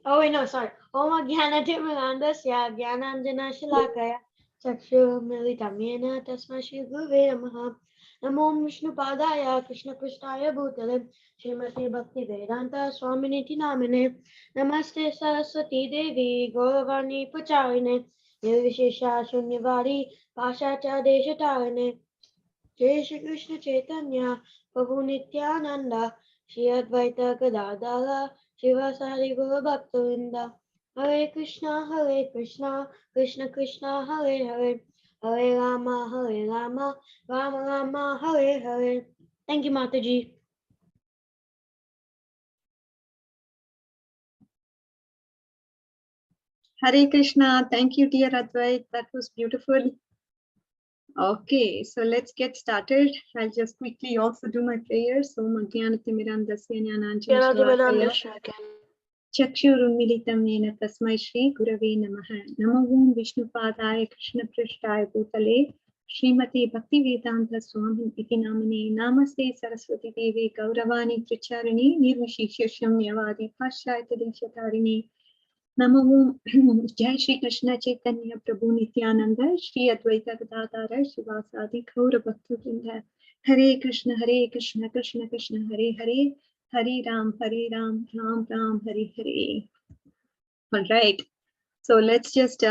Oh wait, no, sorry. Om Jnanatimandasya Jnananjana Shalakaya Chakshurumilitam Yena Tasmai Shri Guruve Namaha Namo Vishnu Padaya Krishna Krishnaya Bhutale Srimati Bhakti Vedanta Swaminiti Namine Namaste Saraswati Devi Gauravani Pacharine Nirvishesha Shunyavadi Pashacha Deshatarine Jai Shri Krishna Chaitanya Prabhu Nityananda Shri Advaita Gadadara Shivasari Guru Bhaktavinda Hare Krishna Krishna Krishna Hare Hare Hare Rama Rama Rama Hare Hare. Thank you, Mataji. Hare Krishna. Thank you, dear Advait. That was beautiful. Okay, so let's get started. I'll just quickly also do my prayers. So, Chakshurunmilitam yena tasmai Shri Gurave Namaha. Namo Om Vishnu Padaya Krishna Prishtaya Bhutale Srimati Bhaktivedanta Swami iti namane Namaste Saraswati Devi Gauravani Tricharani Nirvishishya Shamyavadi Pashyayata Deshatarine Namo Jai Shri Krishna Chaitanya Prabhu Nityananda Shri Advaita Gadadara Shivasadi Gaura Bhaktivinoda Hare Krishna Krishna Krishna Hare Hare Hare Ram Ram Ram Hare Hare. All right. So let's just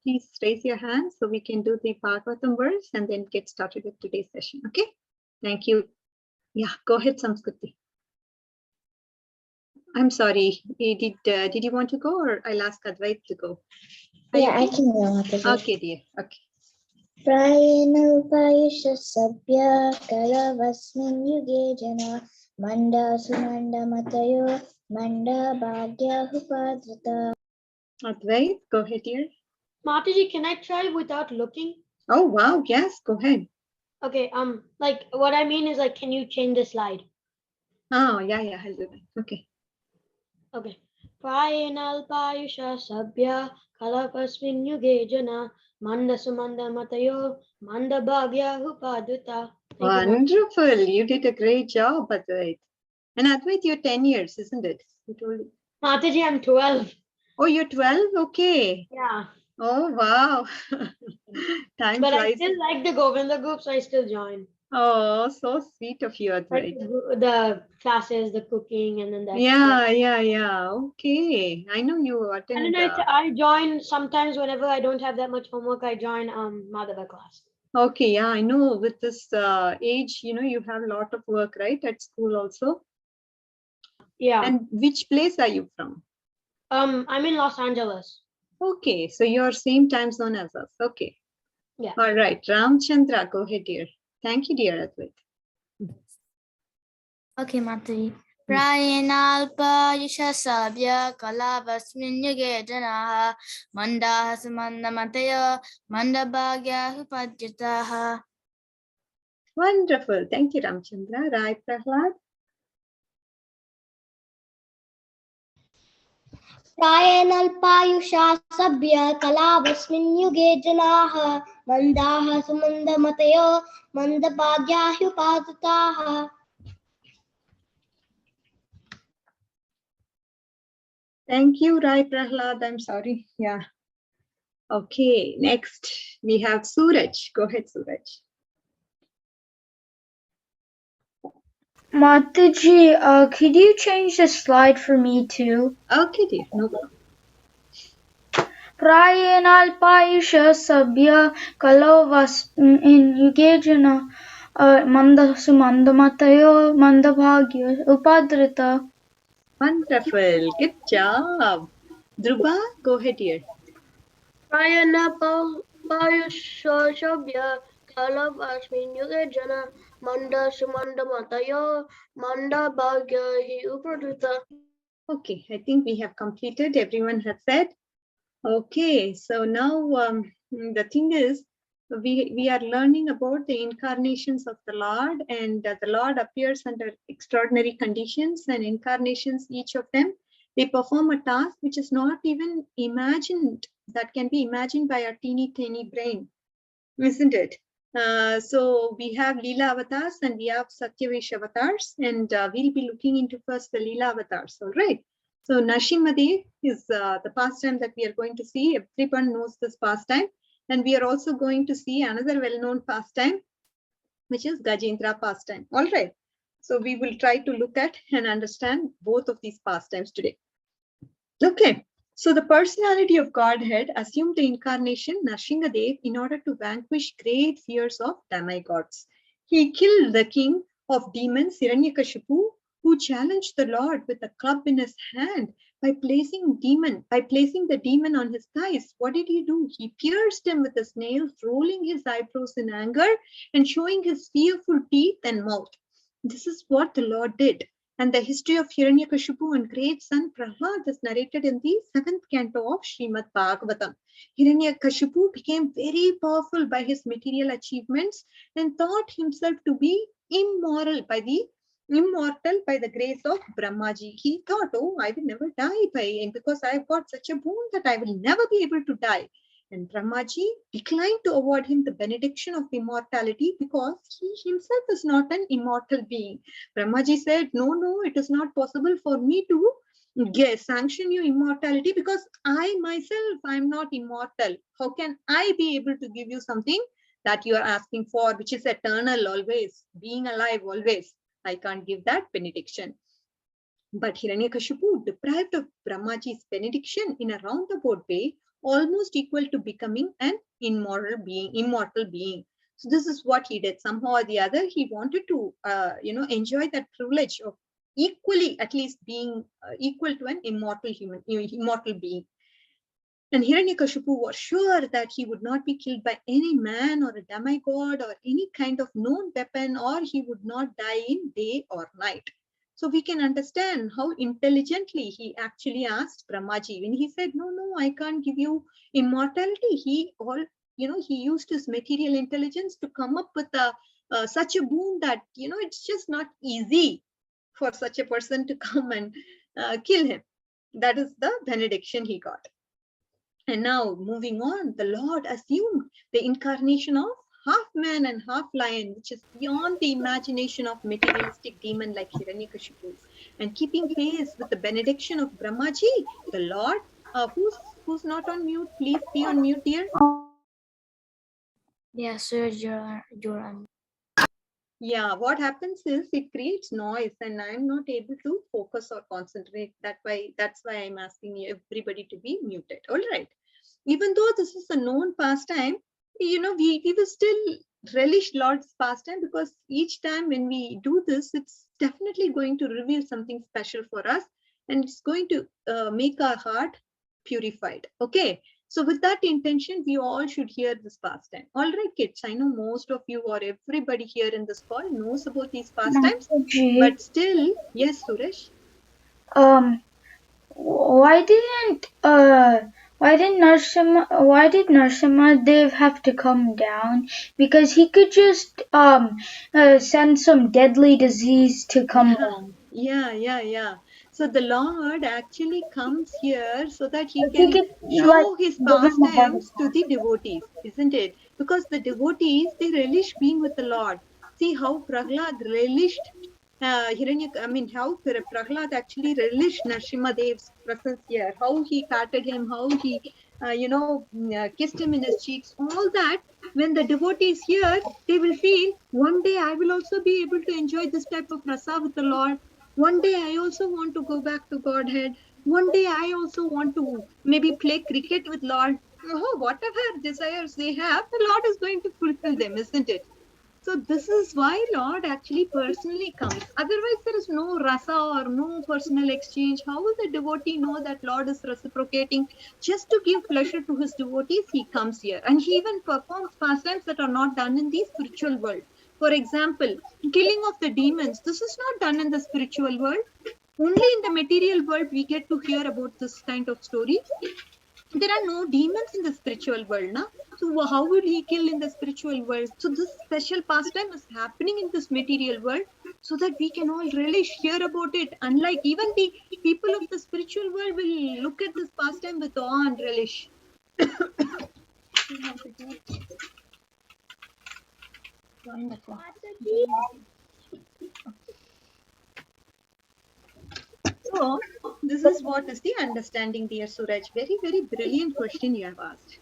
please raise your hands so we can do the Bhagavatam verse and then get started with today's session. Okay. Thank you. Yeah, go ahead, Samskriti. I'm sorry. Did you want to go, or I'll ask Advait to go? Yeah, I can go. Okay, dear. Okay. Prayena upayusha sabya kalavasmin yuge jana manda sumanda matayo manda bhagya hupadrita. Advait, go ahead, dear. Mataji, can I try without looking? Oh wow, yes, go ahead. Okay, like what I mean is, like, can you change the slide? Oh yeah, I'll do that. Okay. Okay. Prayenalpayusha sabya kalapasmin yuge jana manda sumanda matayo manda bhagya hupaduta. Wonderful. You did a great job, Advait. And Advait, you're 10 years, isn't it? You told me. Mataji, I'm 12. Oh, you're 12? Okay. Yeah. Oh, wow. Time but flies. I still like the Govinda group, so I still join. Oh, so sweet of you, Advait. Like the classes, the cooking, and then that. Yeah. Okay. I know you attend. And then I join sometimes whenever I don't have that much homework. I join Madhava class. Okay, yeah, I know. With this age, you have a lot of work, right? At school also. Yeah. And which place are you from? I'm in Los Angeles. Okay, so you're same time zone as us. Okay. Yeah. All right, Ramchandra, go ahead, dear. Thank you, dear Advait. Okay, Mataji. Prayenalpa yashasabya kalavasmin yuge janaha mandaha sumanda mataya mandabhagya hupadyataha. Wonderful. Thank you, Ramchandra. Rai Prahlad. Prayenalpayusha sabya kalavasmin yuge janaha mandaha sumanda mataya mandabhagya hupadyataha. Thank you, Rai Prahlad. I'm sorry. Yeah. Okay, next we have Suraj. Go ahead, Suraj. Mataji, could you change the slide for me too? Okay, dear. No problem. Prayenalpayusha sabya kalavasmin yuge jana manda sumanda matayo mandabhagya upadrita. Wonderful. Good job. Dhruva, go ahead, dear. Prayenalpayusha sabya kalavasmin yuge jana manda sumanda matayo manda bhagya hupaduta. Okay, I think we have completed. Everyone has said. Okay, so now the thing is, we are learning about the incarnations of the Lord, and the Lord appears under extraordinary conditions and incarnations. Each of them, they perform a task which is not even imagined, that can be imagined by a teeny tiny brain, isn't it? So we have Leela avatars and we have Satyavish avatars, and we'll be looking into first the Leela avatars. All right. So Narashima is the pastime that we are going to see. Everyone knows this pastime, and we are also going to see another well-known pastime, which is Gajendra pastime. All right. So we will try to look at and understand both of these pastimes today. Okay. So the personality of Godhead assumed the incarnation Nrsimhadev in order to vanquish great fears of demigods. He killed the king of demons Hiranyakashipu, who challenged the Lord with a club in his hand by placing the demon on his thighs. What did he do? He pierced him with his nails, rolling his eyebrows in anger and showing his fearful teeth and mouth. This is what the Lord did. And the history of Hiranyakashipu and great son Prahlad is narrated in the 7th canto of Srimad Bhagavatam. Hiranyakashipu became very powerful by his material achievements and thought himself to be immortal by the grace of Brahmaji. He thought, oh, I will never die because I've got such a boon that I will never be able to die. And Brahmaji declined to award him the benediction of immortality because he himself is not an immortal being. Brahmaji said, no, it is not possible for me to sanction you immortality because I myself, I'm not immortal. How can I be able to give you something that you are asking for, which is eternal always, being alive always? I can't give that benediction. But Hiranyakashipu, deprived of Brahmaji's benediction in a roundabout way, almost equal to becoming an immortal being. So this is what he did. Somehow or the other, he wanted to, enjoy that privilege of equally, at least being equal to an immortal being. And Hiranyakashipu was sure that he would not be killed by any man or a demigod or any kind of known weapon, or he would not die in day or night. So we can understand how intelligently he actually asked Brahmaji. When he said, no, I can't give you immortality, he used his material intelligence to come up with such a boon that, it's just not easy for such a person to come and kill him. That is the benediction he got. And now moving on, the Lord assumed the incarnation of half man and half lion, which is beyond the imagination of materialistic demon like Hiranyakashipu. And keeping pace with the benediction of Brahmaji, the Lord, who's not on mute, please be on mute, dear. Yes, sir, you're on. Yeah, what happens is it creates noise and I'm not able to focus or concentrate. That's why I'm asking everybody to be muted. All right. Even though this is a known pastime, we will still relish Lord's pastime because each time when we do this, it's definitely going to reveal something special for us and it's going to make our heart purified. Okay. So with that intention, we all should hear this pastime. All right, kids, I know most of you or everybody here in this call knows about these pastimes, Mataji, but still, yes, Suresh. why did Narashima Dev have to come down? Because he could just send some deadly disease to come down. Yeah. So the Lord actually comes here so that he If he can could show his give him a heart pastimes to the devotees, isn't it? Because the devotees, they relish being with the Lord. See how Prahlad relished how Prahlad actually relished Narashima Dev's presence here, how he patted him, how he, kissed him in his cheeks, all that. When the devotees hear, they will feel, one day I will also be able to enjoy this type of rasa with the Lord. One day I also want to go back to Godhead. One day I also want to maybe play cricket with Lord. Oh, whatever desires they have, the Lord is going to fulfill them, isn't it? So this is why Lord actually personally comes. Otherwise, there is no rasa or no personal exchange. How will the devotee know that Lord is reciprocating? Just to give pleasure to his devotees, he comes here. And he even performs pastimes that are not done in the spiritual world. For example, killing of the demons. This is not done in the spiritual world. Only in the material world we get to hear about this kind of stories. There are no demons in the spiritual world, na? So how will he kill in the spiritual world? So this special pastime is happening in this material world so that we can all relish, hear about it. Unlike even the people of the spiritual world will look at this pastime with awe and relish. Wonderful. So this is what is the understanding, dear Suraj. Very, very brilliant question you have asked.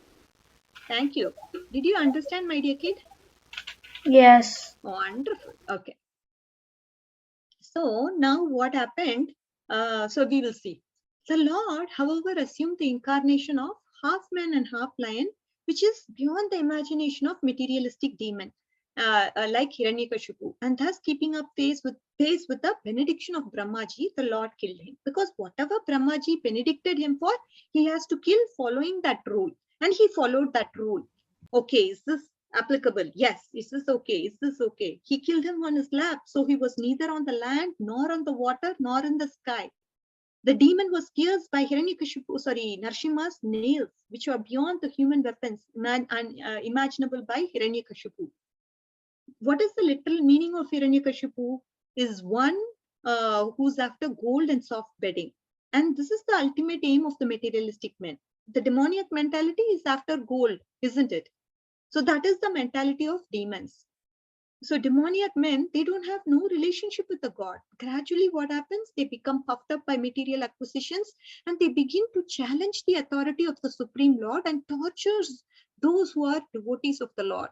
Thank you. Did you understand, my dear kid? Yes. Wonderful. Okay. So now what happened? So we will see. The Lord, however, assumed the incarnation of half man and half lion, which is beyond the imagination of materialistic demon, like Hiranyakashipu, and thus keeping up pace with the benediction of Brahmaji, the Lord killed him. Because whatever Brahmaji benedicted him for, he has to kill following that rule. And he followed that rule. Okay, is this applicable? Yes. Is this okay? Is this okay? He killed him on his lap. So he was neither on the land, nor on the water, nor in the sky. The demon was pierced by Narshima's nails, which were beyond the human weapons imaginable by Hiranyakashipu. What is the literal meaning of Hiranyakashipu? Is one who's after gold and soft bedding. And this is the ultimate aim of the materialistic men. The demoniac mentality is after gold, isn't it? So that is the mentality of demons. So demoniac men, they don't have no relationship with the God. Gradually what happens? They become puffed up by material acquisitions and they begin to challenge the authority of the Supreme Lord and tortures those who are devotees of the Lord.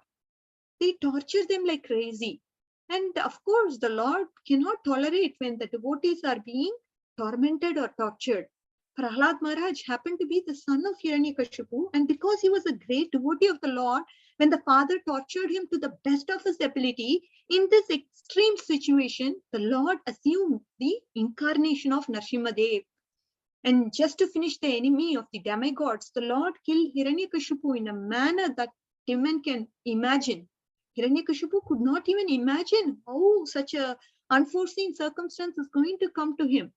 They torture them like crazy. And of course, the Lord cannot tolerate when the devotees are being tormented or tortured. Prahlad Maharaj happened to be the son of Hiranyakashipu, and because he was a great devotee of the Lord, when the father tortured him to the best of his ability, in this extreme situation, the Lord assumed the incarnation of Narashima Dev. And just to finish the enemy of the demigods, the Lord killed Hiranyakashipu in a manner that demon can imagine. Hiranyakashipu could not even imagine how such a unforeseen circumstance is going to come to him,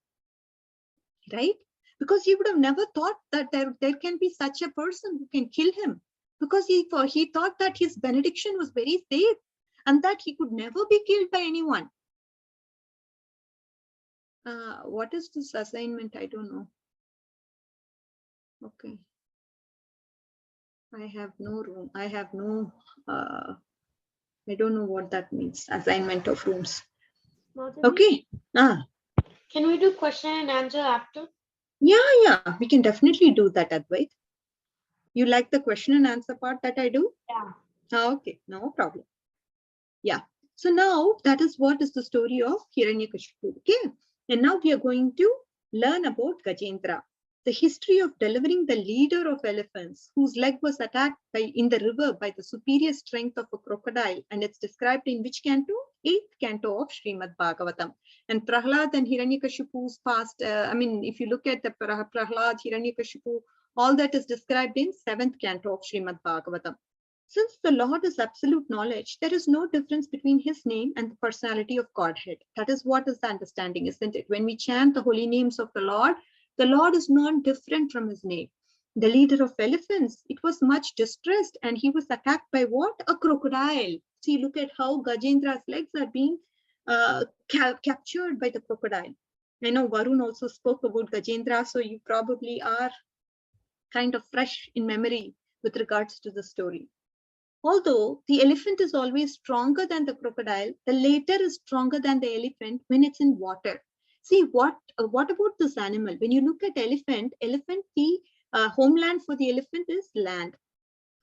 right? Because he would have never thought that there can be such a person who can kill him, because he thought that his benediction was very safe and that he could never be killed by anyone. What is this assignment? I don't know. Okay. I have no room. I have no, I don't know what that means. Assignment of rooms. Mataji, Okay. can we do question and answer after? Yeah. We can definitely do that, Advait. You like the question and answer part that I do? Yeah. Okay. No problem. Yeah. So now that is what is the story of Hiranyakashipu. Okay. And now we are going to learn about Gajendra, the history of delivering the leader of elephants whose leg was attacked in the river by the superior strength of a crocodile. And it's described in which canto? 8th canto of Srimad Bhagavatam. And Prahlad and Hiranyakashipu's past, if you look at the Prahlad, Hiranyakashipu, all that is described in 7th canto of Srimad Bhagavatam. Since the Lord is absolute knowledge, there is no difference between his name and the personality of Godhead. That is what is the understanding, isn't it? When we chant the holy names of the Lord is not different from his name. The leader of elephants, it was much distressed and he was attacked by what? A crocodile. See, look at how Gajendra's legs are being captured by the crocodile. I know Varun also spoke about Gajendra, so you probably are kind of fresh in memory with regards to the story. Although the elephant is always stronger than the crocodile, the latter is stronger than the elephant when it's in water. See, what about this animal? When you look at elephant, the homeland for the elephant is land.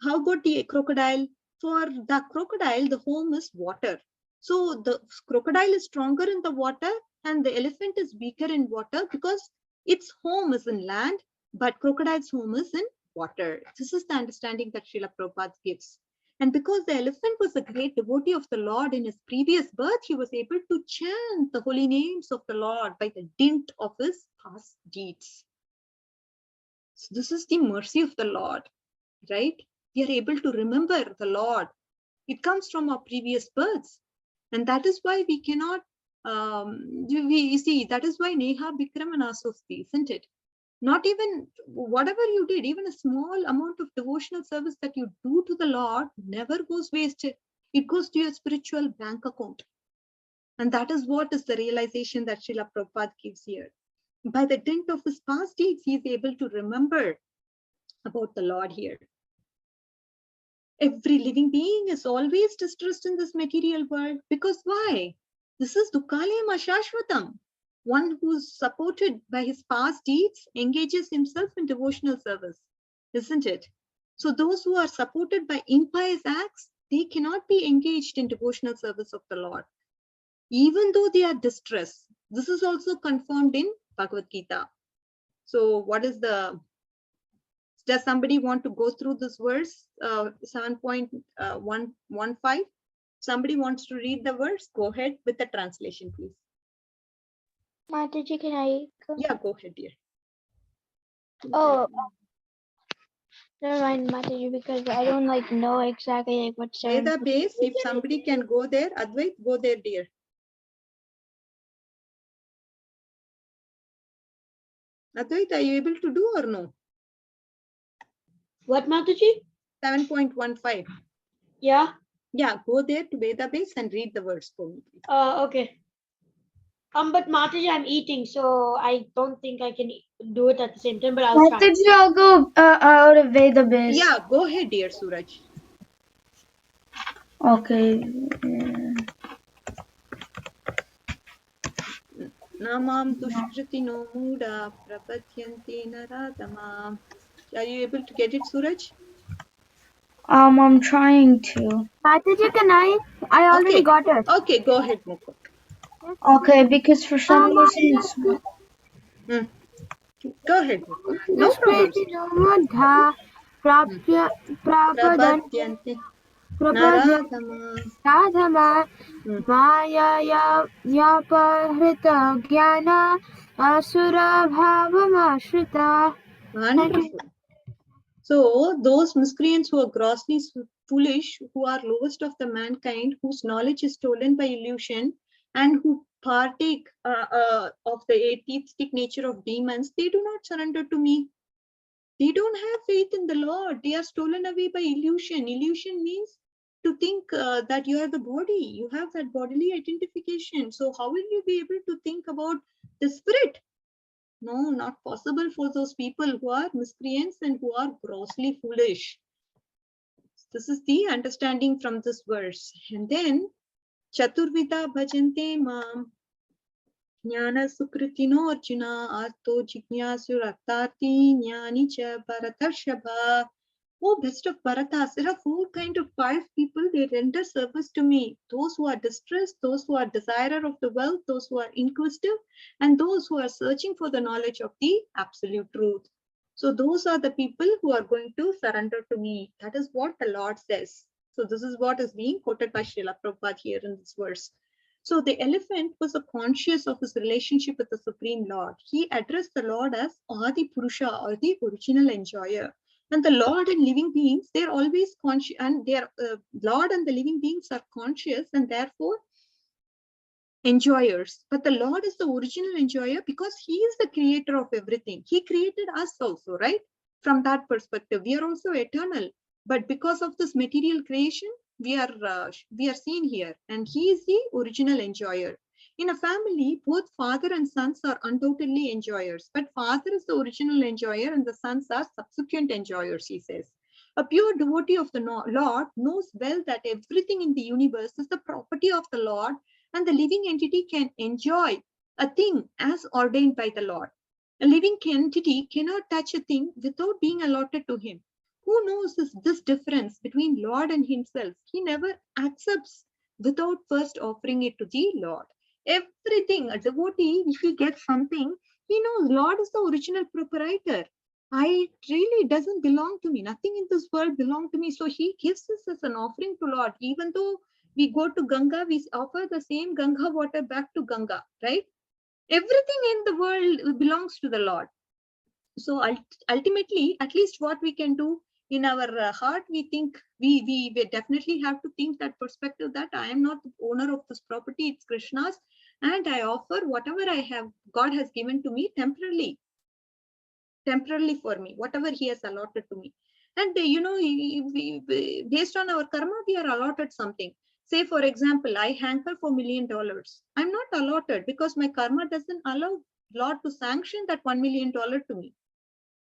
How about the crocodile? For the crocodile, the home is water. So the crocodile is stronger in the water and the elephant is weaker in water because its home is in land, but crocodile's home is in water. This is the understanding that Srila Prabhupada gives. And because the elephant was a great devotee of the Lord in his previous birth, he was able to chant the holy names of the Lord by the dint of his past deeds. So this is the mercy of the Lord, right? We are able to remember the Lord. It comes from our previous births. And that is why we cannot, that is why Neha, Bikram and Asofti, isn't it? Not even whatever you did, even a small amount of devotional service that you do to the Lord never goes wasted. It goes to your spiritual bank account. And that is what is the realization that Srila Prabhupada gives here. By the dint of his past deeds, he is able to remember about the Lord here. Every living being is always distressed in this material world. Because why? This is Dukkalayam Ashashvatam. One who's supported by his past deeds engages himself in devotional service, isn't it? So those who are supported by impious acts, they cannot be engaged in devotional service of the Lord, even though they are distressed. This is also confirmed in Bhagavad Gita. So what is the, does somebody want to go through this verse, 7.115? Somebody wants to read the verse? Go ahead with the translation, please. Mataji, can I go? Yeah, go ahead, dear. Oh, never mind, Mataji, because I don't know exactly what Veda base, if somebody can go there, Advait, go there, dear. Advait, are you able to do or no? What, Mataji? 7.15. Yeah. Yeah, go there to Veda base and read the verse for me, please. Okay. But Mataji, I'm eating, so I don't think I can do it at the same time, but I'll try. Mataji, I'll go out of Veda base. Yeah, go ahead, dear Suraj. Okay. Namam dushkritino muda prapatyanti naradama. Are you able to get it, Suraj? I'm trying to. Mataji, can I? I already got it. Okay, go ahead, Mukul. Okay, because for some reason it's not. Go ahead, Mukul. No problem. Prapatyanti Naradama. Radhama Maya Yapahrita Jnana Asura Bhavamashrita. Wonderful. So those miscreants who are grossly foolish, who are lowest of the mankind, whose knowledge is stolen by illusion, and who partake of the atheistic nature of demons, they do not surrender to me. They don't have faith in the Lord. They are stolen away by illusion. Illusion means to think that you are the body. You have that bodily identification. So how will you be able to think about the spirit? No, not possible for those people who are miscreants and who are grossly foolish. This is the understanding from this verse. And then, Chaturvida bhajante mam jnana sukritino arjuna arto jignasu rattati jnani cha bharatarshava. Oh, best of Bharatas, there are five people, they render service to me. Those who are distressed, those who are desirer of the wealth, those who are inquisitive, and those who are searching for the knowledge of the absolute truth. So those are the people who are going to surrender to me. That is what the Lord says. So this is what is being quoted by Srila Prabhupada here in this verse. So the elephant was conscious of his relationship with the Supreme Lord. He addressed the Lord as Adi Purusha, or the original enjoyer. And the Lord and living beings, they're always conscious, and their Lord and the living beings are conscious and therefore enjoyers. But the Lord is the original enjoyer because he is the creator of everything. He created us also, right? From that perspective, we are also eternal. But because of this material creation, we are seen here, and he is the original enjoyer. In a family, both father and sons are undoubtedly enjoyers, but father is the original enjoyer and the sons are subsequent enjoyers, he says. A pure devotee of the Lord knows well that everything in the universe is the property of the Lord, and the living entity can enjoy a thing as ordained by the Lord. A living entity cannot touch a thing without being allotted to him. Who knows this difference between Lord and himself? He never accepts without first offering it to the Lord. Everything, a devotee, if he gets something, he knows Lord is the original proprietor. I really doesn't belong to me. Nothing in this world belongs to me. So he gives this as an offering to Lord. Even though we go to Ganga, we offer the same Ganga water back to Ganga, right? Everything in the world belongs to the Lord. So ultimately, at least what we can do in our heart, we think, we definitely have to think that perspective that I am not the owner of this property, it's Krishna's, and I offer whatever I have, God has given to me temporarily for me, whatever he has allotted to me. And based on our karma, we are allotted something. Say, for example, I hanker for $1 million. I'm not allotted because my karma doesn't allow Lord to sanction that $1 million to me.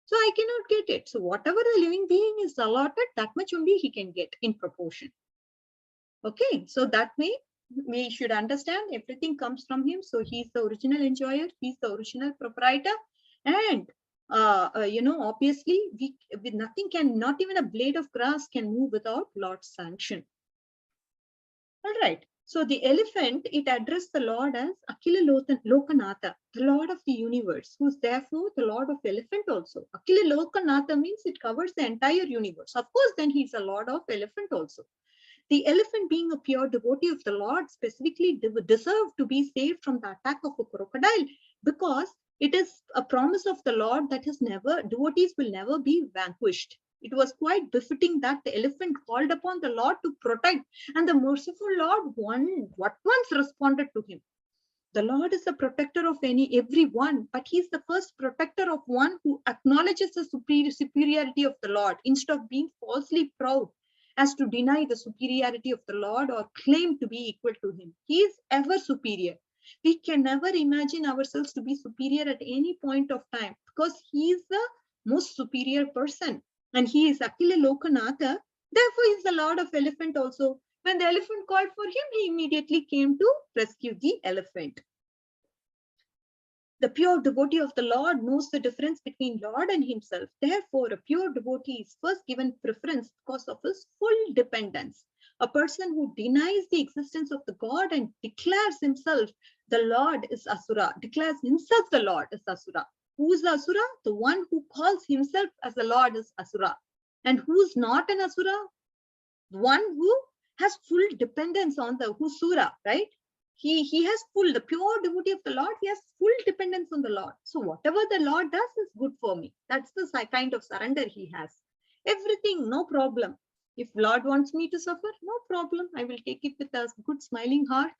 So I cannot get it. So whatever the living being is allotted, that much only he can get in proportion. Okay, so that way we should understand everything comes from him. So he's the original enjoyer, he's the original proprietor, and obviously with nothing can, not even a blade of grass can move without Lord's sanction. All right. So the elephant, it addressed the Lord as Akila Lokanatha, the Lord of the universe, who's therefore the Lord of elephant also. Akila Lokanatha means it covers the entire universe. Of course, then he's a Lord of elephant also. The elephant, being a pure devotee of the Lord, specifically deserved to be saved from the attack of a crocodile, because it is a promise of the Lord that devotees will never be vanquished. It was quite befitting that the elephant called upon the Lord to protect, and the merciful Lord once responded to him. The Lord is the protector of everyone, but he's the first protector of one who acknowledges the superiority of the Lord instead of being falsely proud as to deny the superiority of the Lord or claim to be equal to him. He is ever superior. We can never imagine ourselves to be superior at any point of time, because he is the most superior person, and he is Akila Lokanatha. Therefore, he is the Lord of elephant also. When the elephant called for him, he immediately came to rescue the elephant. The pure devotee of the Lord knows the difference between Lord and himself. Therefore, a pure devotee is first given preference because of his full dependence. A person who denies the existence of the God and declares himself the Lord is Asura, declares himself the Lord is Asura. Who is the Asura? The one who calls himself as the Lord is Asura. And who's not an Asura? The one who has full dependence on the Husura, right? He has the pure devotee of the Lord, he has full dependence on the Lord. So whatever the Lord does is good for me. That's the kind of surrender he has. Everything, no problem. If Lord wants me to suffer, no problem. I will take it with a good smiling heart.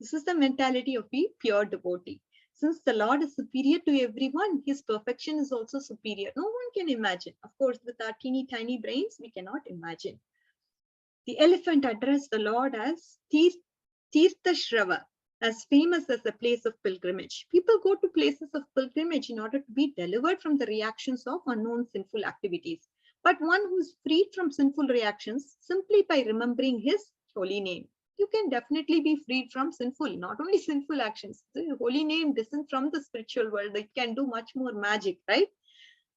This is the mentality of a pure devotee. Since the Lord is superior to everyone, his perfection is also superior. No one can imagine. Of course, with our teeny tiny brains, we cannot imagine. The elephant addressed the Lord as Tirthashrava, as famous as a place of pilgrimage. People go to places of pilgrimage in order to be delivered from the reactions of unknown sinful activities. But one who is freed from sinful reactions simply by remembering his holy name. You can definitely be freed from sinful, not only sinful actions. The holy name isn't from the spiritual world. It can do much more magic, right?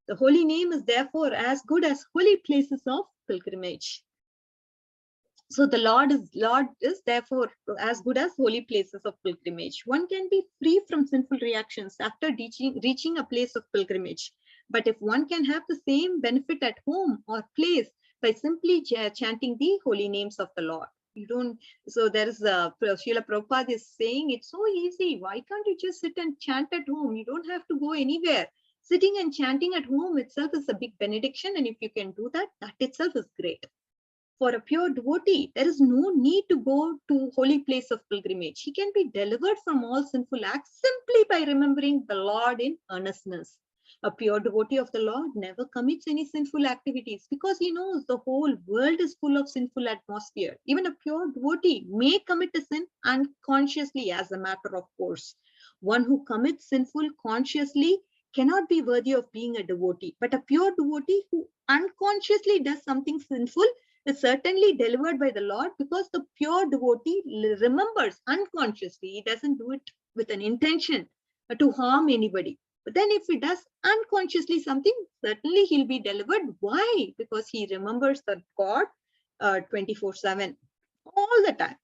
The holy name is therefore as good as holy places of pilgrimage. So the Lord is therefore as good as holy places of pilgrimage. One can be free from sinful reactions after reaching a place of pilgrimage. But if one can have the same benefit at home or place by simply chanting the holy names of the Lord. You don't, so there is Srila Prabhupada is saying it's so easy. Why can't you just sit and chant at home? You don't have to go anywhere. Sitting and chanting at home itself is a big benediction. And if you can do that, that itself is great. For a pure devotee, there is no need to go to holy place of pilgrimage. He can be delivered from all sinful acts simply by remembering the Lord in earnestness. A pure devotee of the Lord never commits any sinful activities because he knows the whole world is full of sinful atmosphere. Even a pure devotee may commit a sin unconsciously as a matter of course. One who commits sinful consciously cannot be worthy of being a devotee. But a pure devotee who unconsciously does something sinful is certainly delivered by the Lord, because the pure devotee remembers unconsciously. He doesn't do it with an intention to harm anybody. But then if he does unconsciously something, certainly he'll be delivered. Why? Because he remembers the God 24/7, all the time.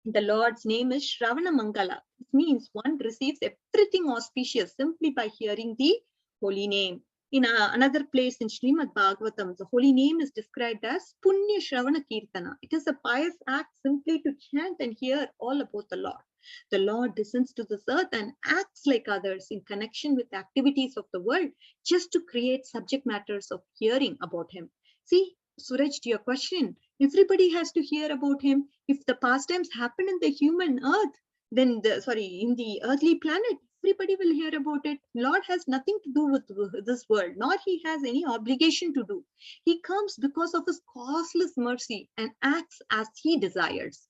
The Lord's name is Shravana Mangala. It means one receives everything auspicious simply by hearing the holy name. In another place in Srimad Bhagavatam, the holy name is described as Punya Shravana Kirtana. It is a pious act simply to chant and hear all about the Lord. The Lord descends to this earth and acts like others in connection with the activities of the world, just to create subject matters of hearing about him. See, Suraj, to your question, everybody has to hear about him. If the pastimes happen in the human earth, then in the earthly planet, everybody will hear about it. Lord has nothing to do with this world, nor he has any obligation to do. He comes because of his causeless mercy and acts as he desires,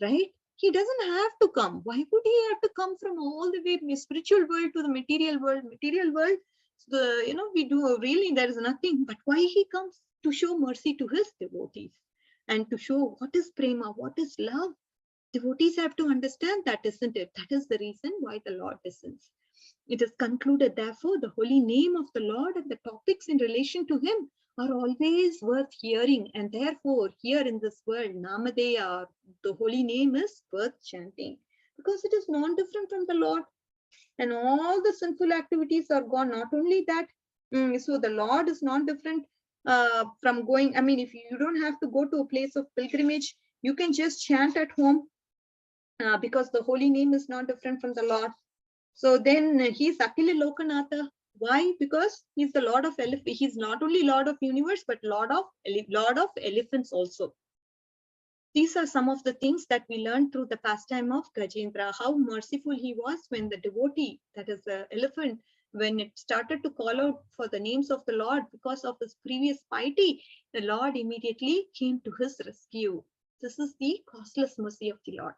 right? He doesn't have to come. Why would he have to come from all the way from the spiritual world to the material world? Material world, So, we do really, there is nothing, but why he comes? To show mercy to his devotees and to show what is prema, what is love. Devotees have to understand that, isn't it? That is the reason why the Lord descends. It is concluded, therefore, the holy name of the Lord and the topics in relation to him are always worth hearing. And therefore, here in this world, Namadeya, the holy name, is worth chanting because it is non-different from the Lord. And all the sinful activities are gone. Not only that, so the Lord is not different from going. I mean, if you don't have to go to a place of pilgrimage, you can just chant at home because the holy name is not different from the Lord. So then he's Akila Lokanatha. Why? Because he's the Lord of elephants. He's not only Lord of universe, but Lord of elephants also. These are some of the things that we learned through the pastime of Gajendra, how merciful he was when the devotee, that is the elephant, when it started to call out for the names of the Lord because of his previous piety, the Lord immediately came to his rescue. This is the causeless mercy of the Lord.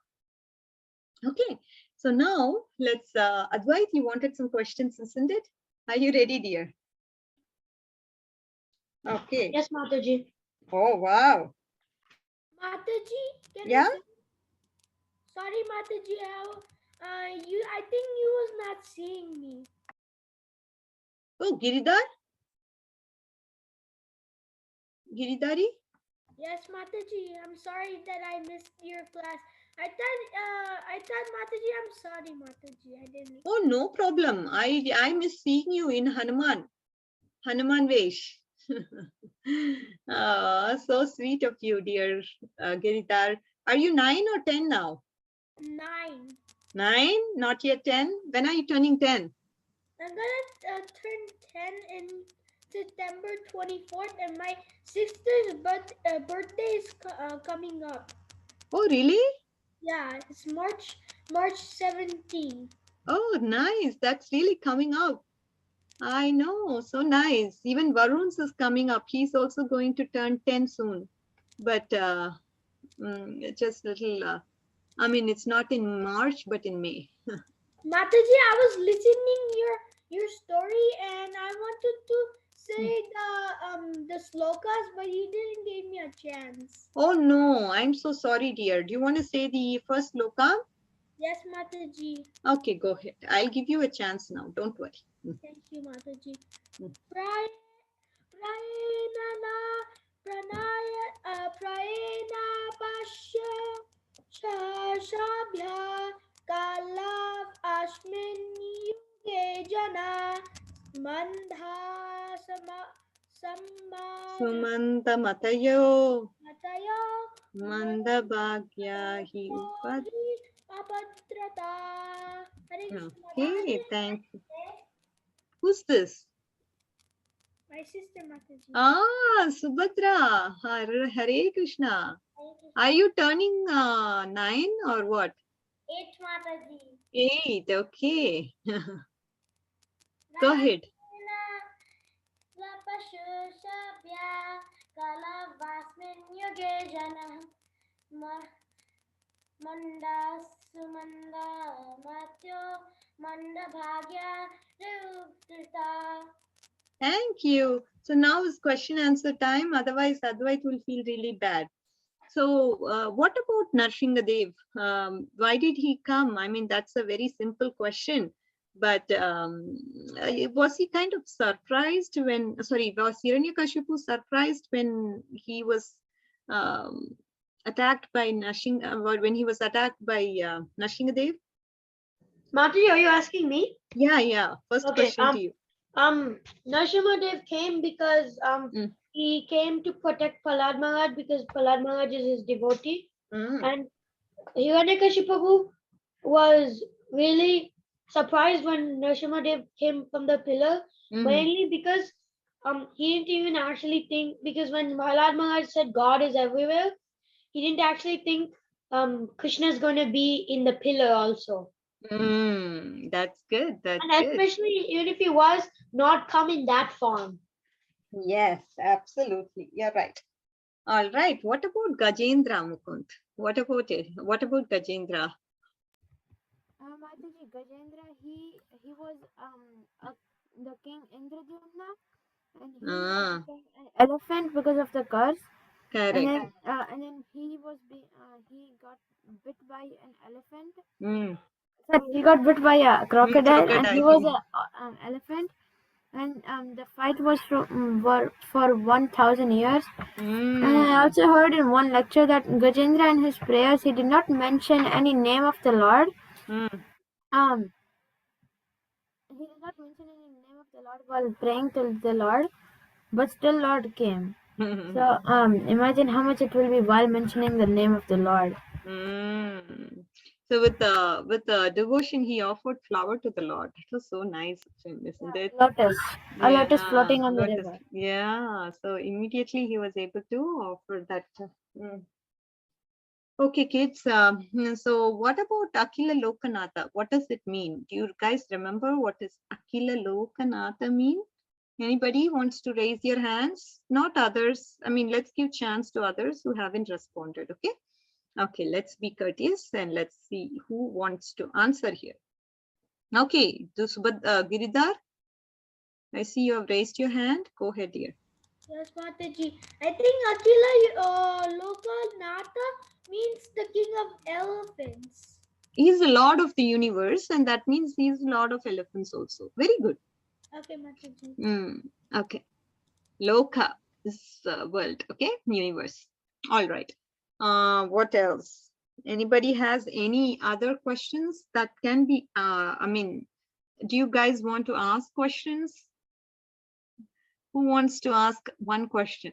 Okay, so now let's, Advait, you wanted some questions, isn't it? Are you ready, dear? Okay. Yes, Mataji. Oh, wow. Mataji, can Yeah? I say? Sorry, Mataji, I think you was not seeing me. Oh, Giridhar? Giridhari? Yes, Mataji, I'm sorry that I missed your class. I thought Mataji, I'm sorry, Mataji, I didn't. Oh, no problem. I miss seeing you in Hanuman Vesh. So sweet of you, dear Giridhar. Are you 9 or 10 now? 9. 9? Not yet 10? When are you turning 10? I'm gonna turn 10 in September 24th, and my sister's birthday is coming up. Oh, really? Yeah, it's March 17th. Oh, nice. That's really coming up. I know. So nice. Even Varun's is coming up. He's also going to turn 10 soon. But just little, I mean, it's not in March, but in May. Mataji, I was listening your story, and I wanted to say the slokas, but you didn't give me a chance. Oh, no. I'm so sorry, dear. Do you want to say the first loka? Yes, Mataji. Okay, go ahead. I'll give you a chance now. Don't worry. Thank you, Mataji. Hmm. Prayena pasya shashabhya kalav ashmin yuge jana mandha samma Sumanta Matayo matayo Manda Bhagya Hi Upad. apadrata. Hare Krishna. Okay, thank you. Who's this? My sister Mataji. Ah, Subhadra. Hare Krishna. Are you turning 9 or what? 8 Mataji. 8. Okay. Go ahead. Kalavasmin yuge jana manda sumanda matyo manda bhagya ruprita. Thank you. So now is question answer time. Otherwise, Advait will feel really bad. So what about Narashingadev? Why did he come? I mean, that's a very simple question. But was he kind of surprised when, sorry, was Hiranyakashipu surprised when he was attacked by or when he was attacked by Narashingadev? Mataji, are you asking me? Yeah. First Okay. question to you. Narashima Dev came because he came to protect Prahlad Maharaj because Prahlad Maharaj is his devotee, and Hiranyakashipu was really surprised when Narashima Dev came from the pillar, mainly because he didn't even actually think, because when Prahlad Maharaj said God is everywhere, he didn't actually think Krishna is going to be in the pillar also. That's good. That's And good. especially even if he was not come in that form. Yes, absolutely. You're right. All right. What about Gajendra, Mukund? What about it? What about Gajendra? Mataji, Gajendra, he was the king Indradyumna, and he Ah, became an elephant because of the curse. correct. And then he got bit by an elephant. Mm. Sorry, he got bit by a crocodile, and he was Crocodile. an elephant. And the fight was for 1,000 years. And I also heard in one lecture that Gajendra in his prayers he did not mention any name of the Lord. Mm. He did not mention any name of the Lord while praying to the Lord, but still Lord came. So imagine how much it will be while mentioning the name of the Lord. Mm. So with devotion, he offered flower to the Lord. It was so nice of him, isn't it? A lotus floating on the lotus. river. Yeah. So immediately he was able to offer that. Mm. Okay, kids. So what about Akila Lokanatha? What does it mean? Do you guys remember what is Akila Lokanatha mean? Anybody wants to raise your hands? Not others. I mean, let's give chance to others who haven't responded. Okay. Okay, let's be courteous and let's see who wants to answer here. Okay, Giridhar, I see you have raised your hand. Go ahead, dear. Yes, Mataji. I think Akila Lokanatha means the king of elephants. He's the lord of the universe, and that means he's the lord of elephants also. Very good. Okay, Mataji. Okay. Loka is world, okay? Universe. All right. What else? Anybody has any other questions that can be, I mean, do you guys want to ask questions? Who wants to ask one question?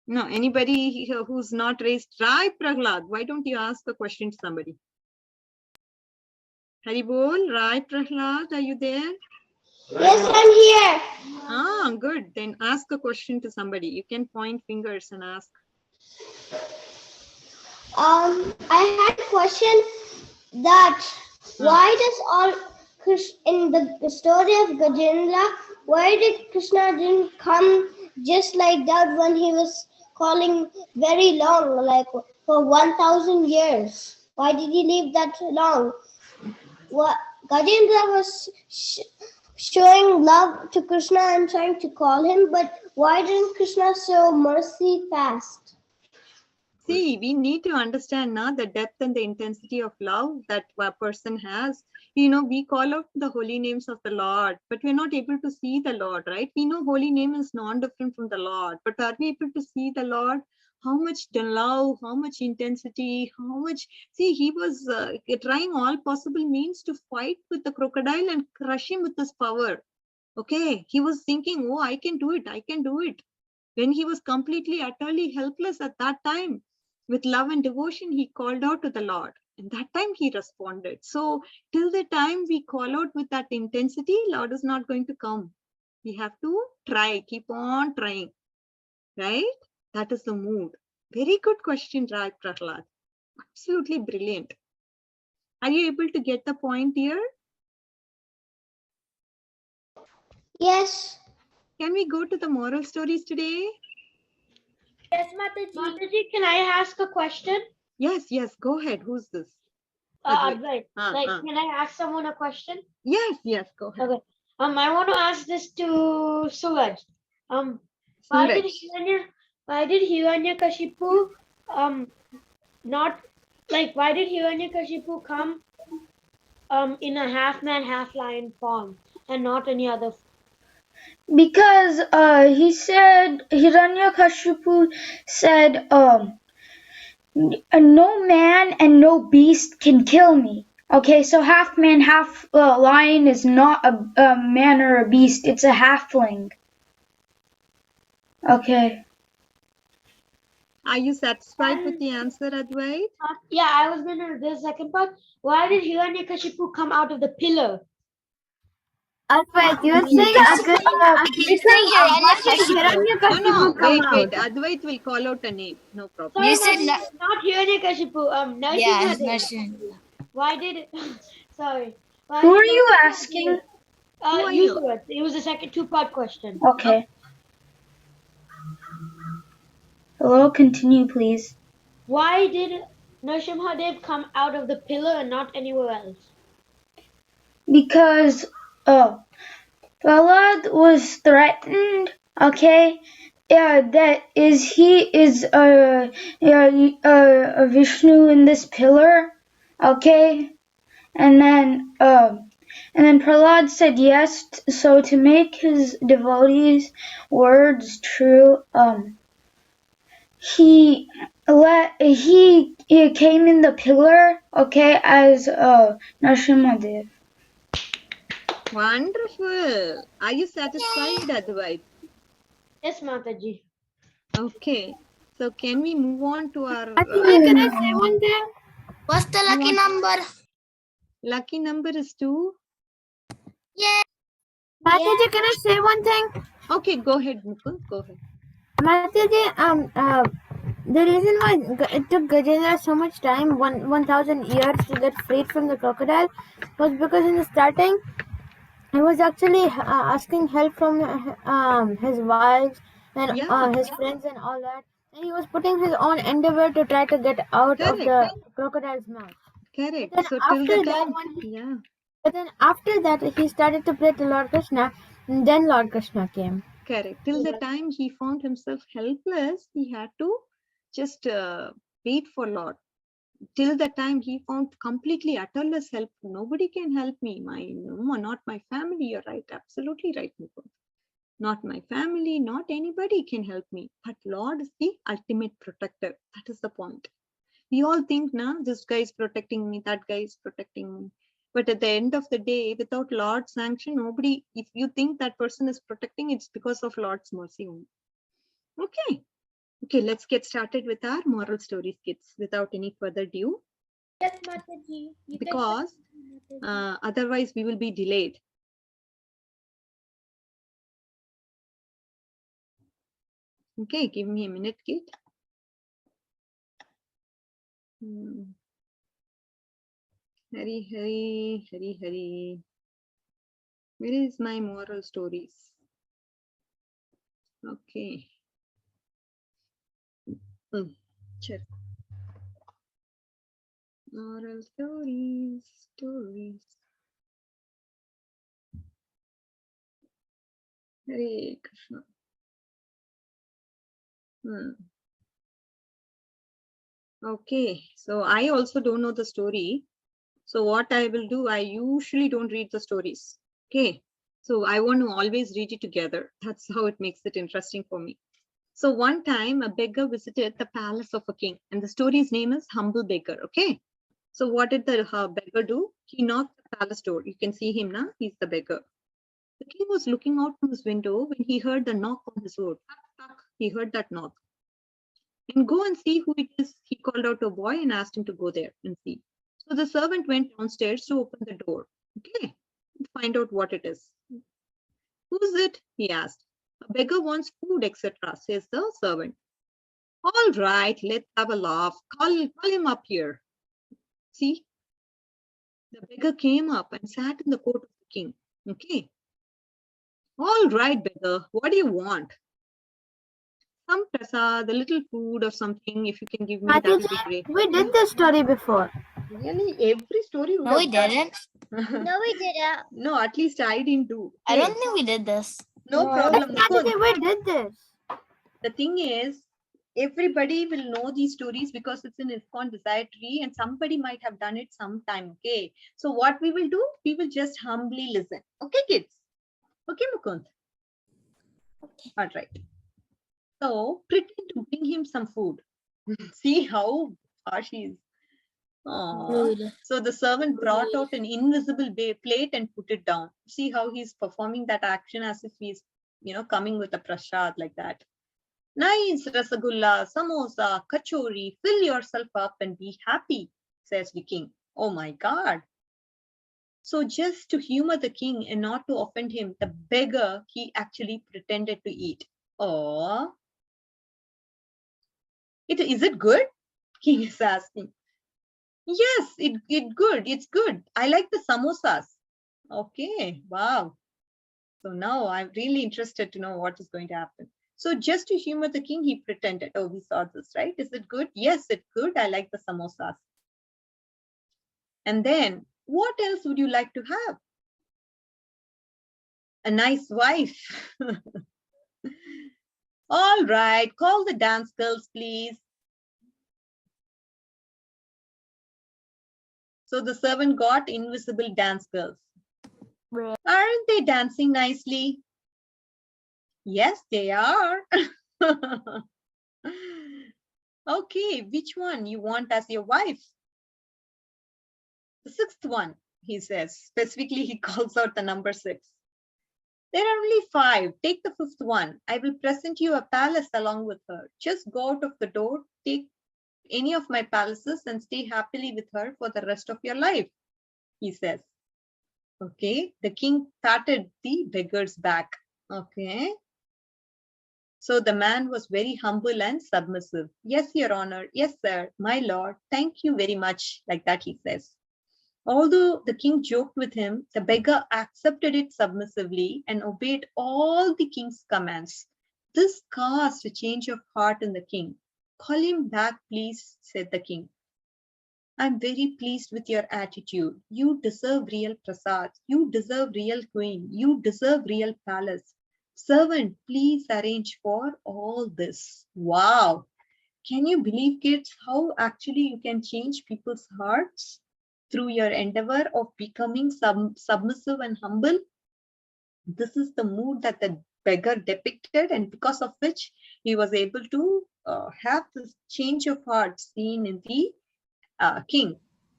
No, anybody here who's not raised? Rai Prahlad, why don't you ask a question to somebody? Haribol, Rai Prahlad, are you there? Yes, I'm here. Ah, good. Then ask a question to somebody. You can point fingers and ask. I had a question that why does all in the story of Gajendra, why did Krishna didn't come just like that when he was calling very long, like for 1,000 years? Why did he leave that long? What Gajendra was showing love to Krishna and trying to call him, but why didn't Krishna show mercy fast? See, we need to understand now the depth and the intensity of love that a person has. You know, we call out the holy names of the Lord, but we're not able to see the Lord, right? We know holy name is non-different from the Lord, but are we able to see the Lord? How much the love, how much intensity, how much... See, he was trying all possible means to fight with the crocodile and crush him with his power. Okay, he was thinking, oh, I can do it, I can do it. When he was completely, utterly helpless at that time, with love and devotion, he called out to the Lord. And that time he responded. So till the time we call out with that intensity, Lord is not going to come. We have to try, keep on trying, right? That is the mood. Very good question, Raj Prahlad. Absolutely brilliant. Are you able to get the point here? Yes. Can we go to the moral stories today? Yes, Mataji. Mataji, can I ask a question? Yes, yes. Go ahead. Who's this? Advait. Can I ask someone a question? Yes, yes. Go ahead. Okay. I want to ask this to Suraj. Why did Hiranyakashipu not like why did Hiranyakashipu come in a half man, half lion form and not any other form? Because he said, Hiranyakashipu said, no man and no beast can kill me. Okay, so half man, half lion is not a man or a beast, it's a halfling. Okay. Are you satisfied with the answer, Advait? Yeah, I was gonna the second part. Why did Hiranyakashipu come out of the pillar? Advait, you're saying No, wait. Advait will call out a name. No problem. Sorry, you said not Hiranyakashipu. Narashima did. Narashima. Why did sorry? Who are you asking? You. It was a second two-part question. Okay. Hello, continue, please. Why did Narashima come out of the pillar and not anywhere else? Because Prahlad was threatened. Okay, that he is Vishnu in this pillar. Okay, and then Prahlad said yes. So to make his devotees' words true, he came in the pillar. Okay, as Narashima Dev. Wonderful. Are you satisfied, Advait? Yes, Mataji. Okay. So can we move on to our Mataji, can I say one thing? What's the lucky number? lucky number is 2. Mataji, can I say one thing? Okay, go ahead, Mukund. Go ahead. Mataji, the reason why it took Gajendra so much time, 1,000 years to get freed from the crocodile, was because in the starting, he was actually asking help from his wives and Yeah, his friends and all that. And he was putting his own endeavor to try to get out of correct. the crocodile's mouth. Correct. Then So till the after that, time, yeah, but then after that, he started to pray to Lord Krishna. And then Lord Krishna came. correct. Till the time he found himself helpless, he had to just wait for Lord. Till the time he found completely utterless help. Nobody can help me. Not my family. You're right. Absolutely right, Mukund. Not my family, not anybody can help me. But Lord is the ultimate protector. That is the point. We all think, nah, this guy is protecting me, that guy is protecting me. But at the end of the day, without Lord's sanction, nobody, if you think that person is protecting, it's because of Lord's mercy only. Okay. Okay, let's get started with our moral stories, kids, without any further ado. Yes, Mataji. Because otherwise we will be delayed. Okay, give me a minute, kid. Hari, Hari, Hari, Hari. Where is my moral stories? Okay. Sure. Moral stories, stories. Hare Krishna. Okay, so I also don't know the story. So what I will do, I usually don't read the stories. Okay, so I want to always read it together. That's how it makes it interesting for me. So one time a beggar visited the palace of a king, and the story's name is Humble Beggar. Okay, so what did the beggar do? He knocked the palace door. You can see him now. He's the beggar. The king was looking out from his window when he heard the knock on his door. Tuck, tuck. He heard that knock. And go and see who it is. He called out to a boy and asked him to go there and see. So the servant went downstairs to open the door. Okay, find out what it is. Who's it? He asked. A beggar wants food, etc., says the servant. All right, let's have a laugh. Call him up here. See, the beggar came up and sat in the court of the king. Okay. All right, beggar, what do you want? Some prasad, a little food or something, if you can give me, that would be great. We did this story before. Really? Every story No, we didn't. No, we didn't. No, at least I didn't do. I don't think we did this. No problem. Mataji, we did this. The thing is, everybody will know these stories because it's in ISKCON Desire Tree and somebody might have done it sometime. Okay. So what we will do, we will just humbly listen. Okay, kids? Okay, Mukund? Okay. All right. So pretend to bring him some food. See how harsh he is. So the servant brought out an invisible plate and put it down. See how he's performing that action as if he's, coming with a prasad like that. Nice rasagulla, samosa, kachori, fill yourself up and be happy, says the king. Oh my God. So just to humor the king and not to offend him, the beggar, he actually pretended to eat. Oh. Is it good? King is asking. Yes, it's good. It's good. I like the samosas. Okay, wow. So now I'm really interested to know what is going to happen. So just to humor the king, he pretended. Oh, we saw this, right? Is it good? Yes, it's good. I like the samosas. And then, what else would you like to have? a nice wife. All right, call the dance girls, please. So the servant got invisible dance girls. Aren't they dancing nicely? Yes, they are. Okay, which one you want as your wife? The sixth one, he says. Specifically, he calls out the number 6. There are only 5. Take the 5th one. I will present you a palace along with her. Just go out of the door, take any of my palaces and stay happily with her for the rest of your life, he says. Okay, the king patted the beggar's back. Okay. So the man was very humble and submissive. Yes, your honor. Yes, sir. My lord. Thank you very much. Like that, he says. Although the king joked with him, the beggar accepted it submissively and obeyed all the king's commands. This caused a change of heart in the king. Call him back, please, said the king. I'm very pleased with your attitude. You deserve real prasad. You deserve real queen. You deserve real palace. Servant, please arrange for all this. Wow. Can you believe, kids, how actually you can change people's hearts through your endeavor of becoming submissive and humble? This is the mood that the beggar depicted, and because of which he was able to have this change of heart seen in the king.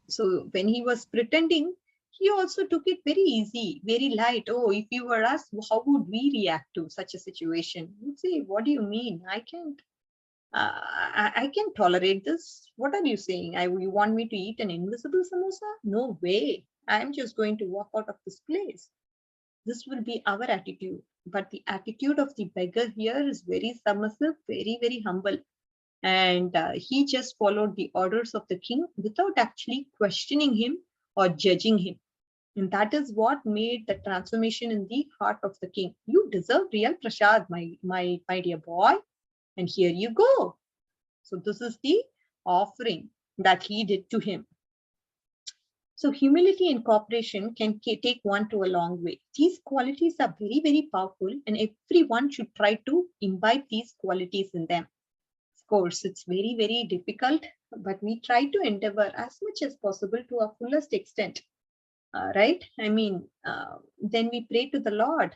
So when he was pretending, he also took it very easy, very light. Oh, if you were us, how would we react to such a situation? You'd say, what do you mean? I can't. I can tolerate this. What are you saying? You want me to eat an invisible samosa? No way. I'm just going to walk out of this place. This will be our attitude. But the attitude of the beggar here is very submissive, very, very humble. And he just followed the orders of the king without actually questioning him or judging him. And that is what made the transformation in the heart of the king. You deserve real prasad, my dear boy. And here you go. So this is the offering that he did to him. So humility and cooperation can take one to a long way. These qualities are very, very powerful, and everyone should try to imbibe these qualities in them. Of course, it's very, very difficult, but we try to endeavor as much as possible to our fullest extent. Right? I mean, then we pray to the Lord,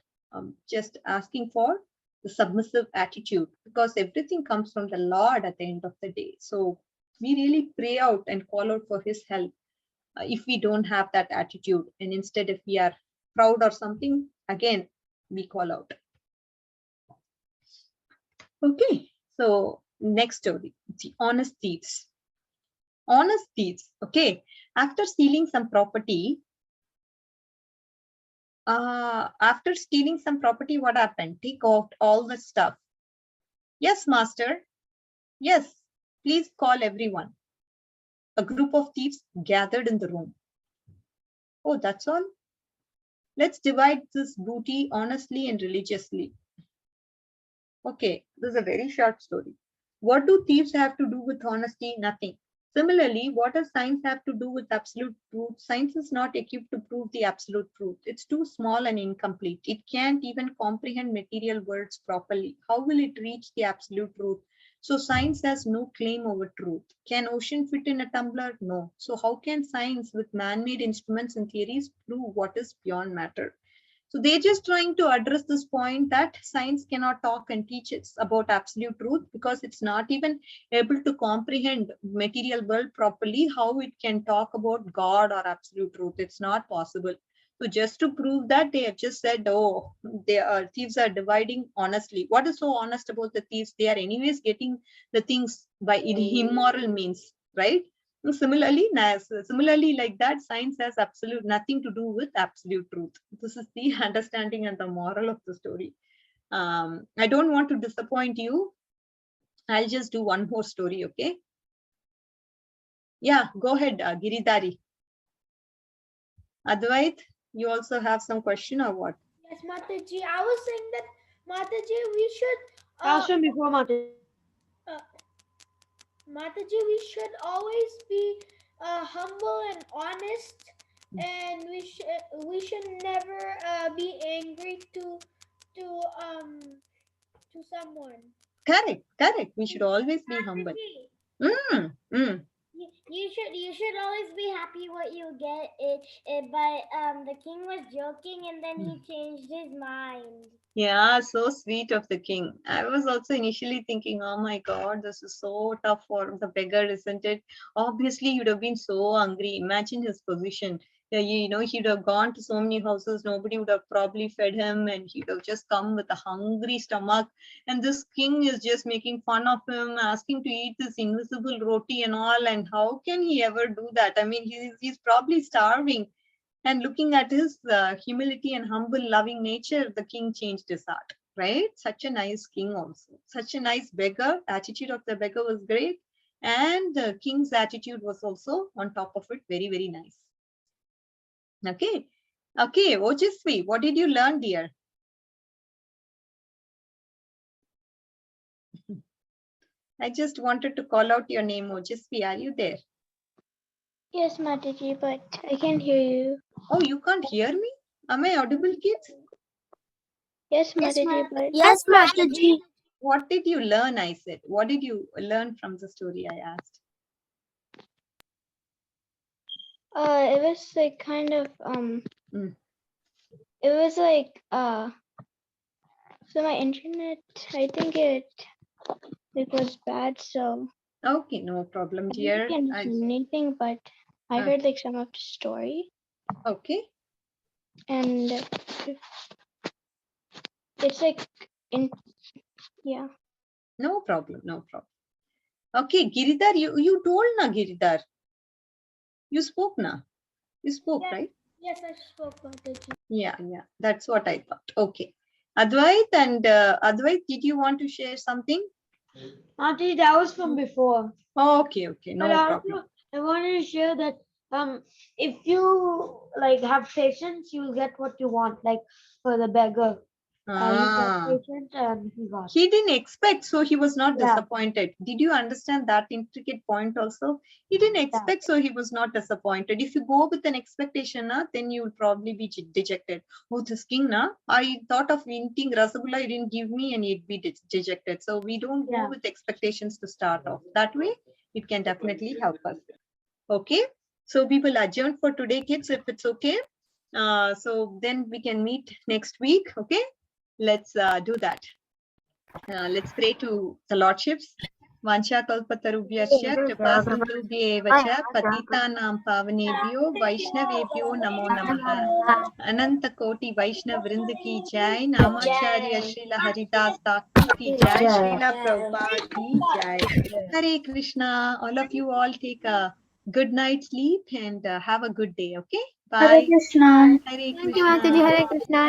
just asking for the submissive attitude, because everything comes from the Lord at the end of the day. So we really pray out and call out for his help. If we don't have that attitude, and instead if we are proud or something, again, we call out. Okay, so next story, the honest thieves. Honest thieves, okay. After stealing some property, what happened? Take out all the stuff. Yes, master. Yes, please call everyone. A group of thieves gathered in the room. Oh, that's all? Let's divide this booty honestly and religiously. Okay, this is a very short story. What do thieves have to do with honesty? Nothing. Similarly, what does science have to do with absolute truth? Science is not equipped to prove the absolute truth. It's too small and incomplete. It can't even comprehend material words properly. How will it reach the absolute truth? So science has no claim over truth. Can ocean fit in a tumbler? No. So how can science with man-made instruments and theories prove what is beyond matter? So they're just trying to address this point that science cannot talk and teach us about absolute truth because it's not even able to comprehend material world properly. How it can talk about God or absolute truth? It's not possible. So just to prove that, they have just said, oh, thieves are dividing honestly. What is so honest about the thieves? They are anyways getting the things by immoral means, right? Similarly, like that, science has absolute nothing to do with absolute truth. This is the understanding and the moral of the story. I don't want to disappoint you. I'll just do one more story, okay? Yeah, go ahead, Giridhari. Advait, you also have some question or what? Yes, Mataji. I was saying that, Mataji, we should. Question before Mataji. Mataji, we should always be humble and honest and we should never be angry to someone. Correct, correct. We should always be humble. Mataji, Mm. you should always be happy what you get. But the king was joking and then he changed his mind. Yeah, so sweet of the king. I was also initially thinking, oh my God, this is so tough for the beggar, isn't it? Obviously, you'd have been so hungry. Imagine his position. Yeah, you know, he'd have gone to so many houses, nobody would have probably fed him, and he'd have just come with a hungry stomach. And this king is just making fun of him, asking to eat this invisible roti and all. And how can he ever do that? I mean, he's probably starving. And looking at his humility and humble, loving nature, the king changed his heart, right? Such a nice king also. Such a nice beggar. Attitude of the beggar was great. And the king's attitude was also on top of it, very, very nice. Okay. Okay, Ojasvi, what did you learn, dear? I just wanted to call out your name, Ojasvi. Are you there? Yes, Mataji, but I can't hear you. Oh, you can't hear me? Am I audible, kids? Yes, Mataji, but Yes, Mataji. What did you learn, I said? What did you learn from the story, I asked? it was like kind of it was like so my internet, I think it was bad, so Okay, no problem, I dear. didn't get anything, but I heard like some of the story. Okay. And it's like yeah. No problem, no problem. Okay, Giridhar, you told na, Giridhar. You spoke na. You spoke, Yes. right? Yes, I spoke, Mataji. Yeah, that's what I thought. Okay. Advait and Advait, did you want to share something? Auntie, that was from before. Okay, no But problem. also, I wanted to share that if you like have patience, you'll get what you want. Like for the beggar, he got patient and he got. He didn't expect, so he was not Yeah. disappointed. Did you understand that intricate point also? He didn't expect, so he was not disappointed. If you go with an expectation, then you will probably be dejected. Oh, this king, I thought of eating rasgulla, he didn't give me, and he'd be dejected. So we don't go with expectations to start off. That way, it can definitely help us. Okay, so we will adjourn for today, kids, if it's okay. So then we can meet next week. Okay, let's do that. Let's pray to the Lordships. Vancha kalpatarubhyascha kripa sindhubhyevacha patitanam pavanebhyo vaishnavebhyo namo namaha. Ananta koti Vaishnav Vrind ki jai, Namacharya Srila Haridas Thakur ki jai, Srila Prabhupada ki jai. Hare Krishna. All of you all take a good night's sleep and have a good day. Okay. Bye. Hare Krishna. Hare Thank you, Mataji. Krishna. Hare Krishna.